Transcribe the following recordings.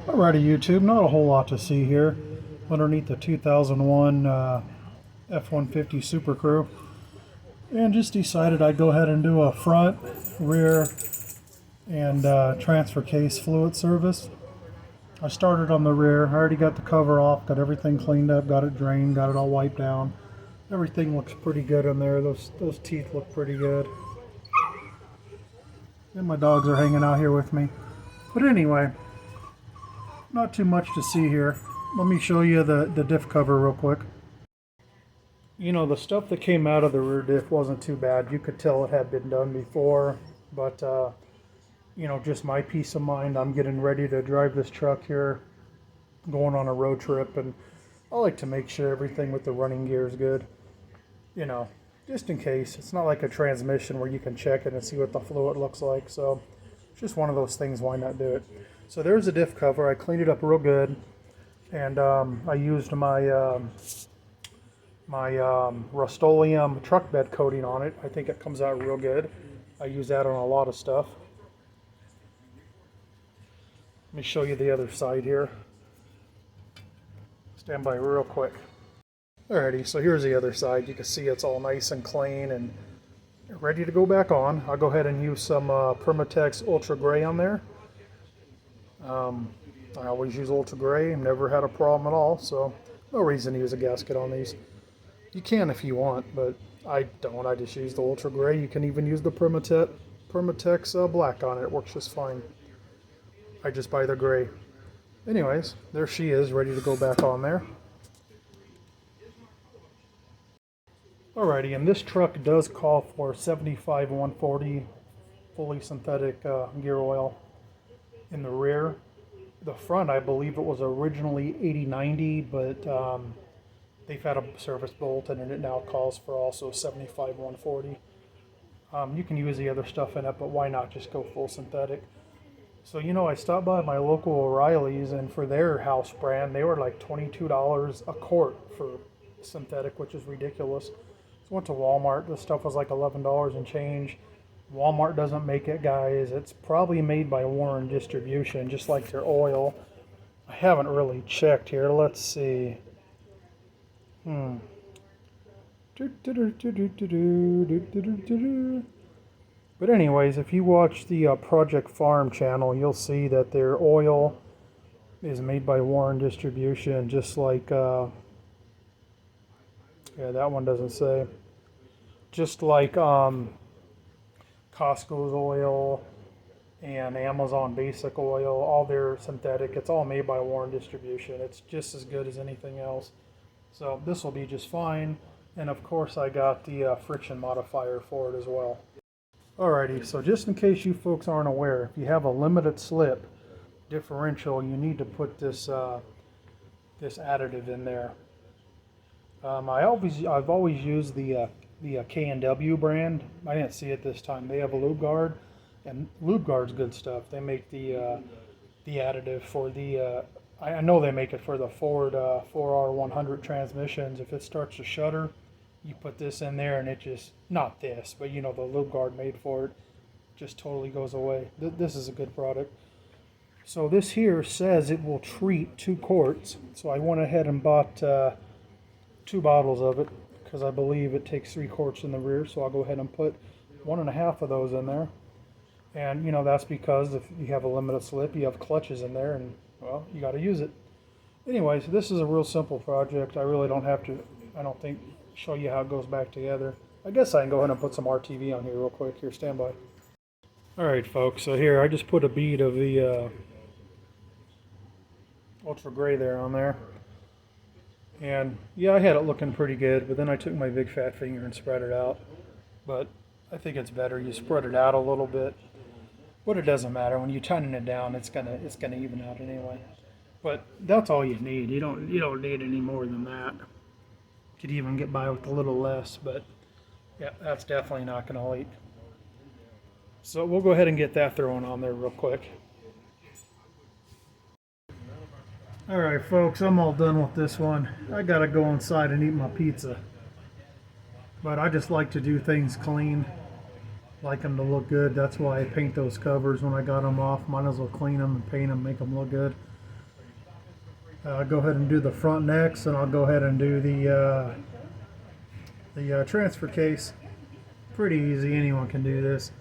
Alrighty, YouTube, not a whole lot to see here underneath the 2001 F150 Super Crew, and just decided I'd go ahead and do a front, rear, and transfer case fluid service. I started on the rear. I already got the cover off, got everything cleaned up, got it drained, got it all wiped down. Everything looks pretty good in there. Those teeth look pretty good. And my dogs are hanging out here with me. But anyway, not too much to see here. Let me show you the diff cover real quick. You know, the stuff that came out of the rear diff wasn't too bad. You could tell it had been done before, but you know, just my peace of mind, I'm getting ready to drive this truck here, going on a road trip, and I like to make sure everything with the running gear is good, you know, just in case. It's not like a transmission where you can check it and see what the fluid looks like, so it's just one of those things, why not do it? So there's a diff cover. I cleaned it up real good, and I used my Rust-Oleum truck bed coating on it. I think it comes out real good. I use that on a lot of stuff. Let me show you the other side here. Stand by real quick. Alrighty, so here's the other side. You can see it's all nice and clean and ready to go back on. I'll go ahead and use some Permatex Ultra Gray on there. I always use Ultra Gray, never had a problem at all, so no reason to use a gasket on these. You can if you want, but I don't. I just use the Ultra Gray. You can even use the Permatex Black on it. It works just fine. I just buy the gray. Anyways, there she is, ready to go back on there. Alrighty, and this truck does call for 75-140 fully synthetic gear oil in the rear. The front, I believe it was originally 80-90, but they've had a service bulletin and it now calls for also 75-140. You can use the other stuff in it, but why not just go full synthetic? So, you know, I stopped by my local O'Reilly's, and for their house brand, they were like $22 a quart for synthetic, which is ridiculous. So I went to Walmart. This stuff was like $11 and change. Walmart doesn't make it, guys. It's probably made by Warren Distribution, just like their oil. I haven't really checked here. Let's see. But anyways, if you watch the Project Farm channel, you'll see that their oil is made by Warren Distribution, just like, yeah, that one doesn't say. Just like Costco's oil and Amazon Basic Oil, all their synthetic, it's all made by Warren Distribution. It's just as good as anything else. So this will be just fine. And of course I got the friction modifier for it as well. Alrighty, so just in case you folks aren't aware, if you have a limited slip differential, you need to put this this additive in there. I've always used the K&W brand. I didn't see it this time. They have a lube guard, and lube guard's good stuff. They make the additive for the I know they make it for the Ford 4R100 transmissions. If it starts to shudder, you put this in there and it just, not this, but you know, the lube guard made for it just totally goes away. This is a good product. So this here says it will treat 2 quarts. So I went ahead and bought 2 bottles of it because I believe it takes 3 quarts in the rear. So I'll go ahead and put 1.5 of those in there. And you know, that's because if you have a limited slip, you have clutches in there and, well, you got to use it. Anyways, this is a real simple project. I really don't have to, I don't think, show you how it goes back together. I guess I can go ahead and put some RTV on here real quick. Here, stand by. Alright folks, so here I just put a bead of the Ultra Gray there on there. And yeah, I had it looking pretty good, but then I took my big fat finger and spread it out. But I think it's better you spread it out a little bit. But it doesn't matter. When you tighten it down, it's gonna even out anyway. But that's all you need. You don't need any more than that. Could even get by with a little less, but yeah, that's definitely not going to leak. So we'll go ahead and get that thrown on there real quick. Alright folks, I'm all done with this one. I gotta go inside and eat my pizza. But I just like to do things clean. Like them to look good. That's why I paint those covers when I got them off. Might as well clean them and paint them, make them look good. I'll go ahead and do the front next, and I'll go ahead and do the transfer case. Pretty easy, anyone can do this.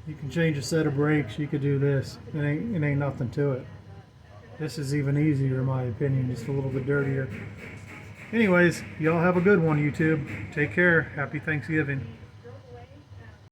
You can change a set of brakes, you could do this. It ain't nothing to it. This is even easier in my opinion, just a little bit dirtier. Anyways, y'all have a good one, YouTube. Take care. Happy Thanksgiving.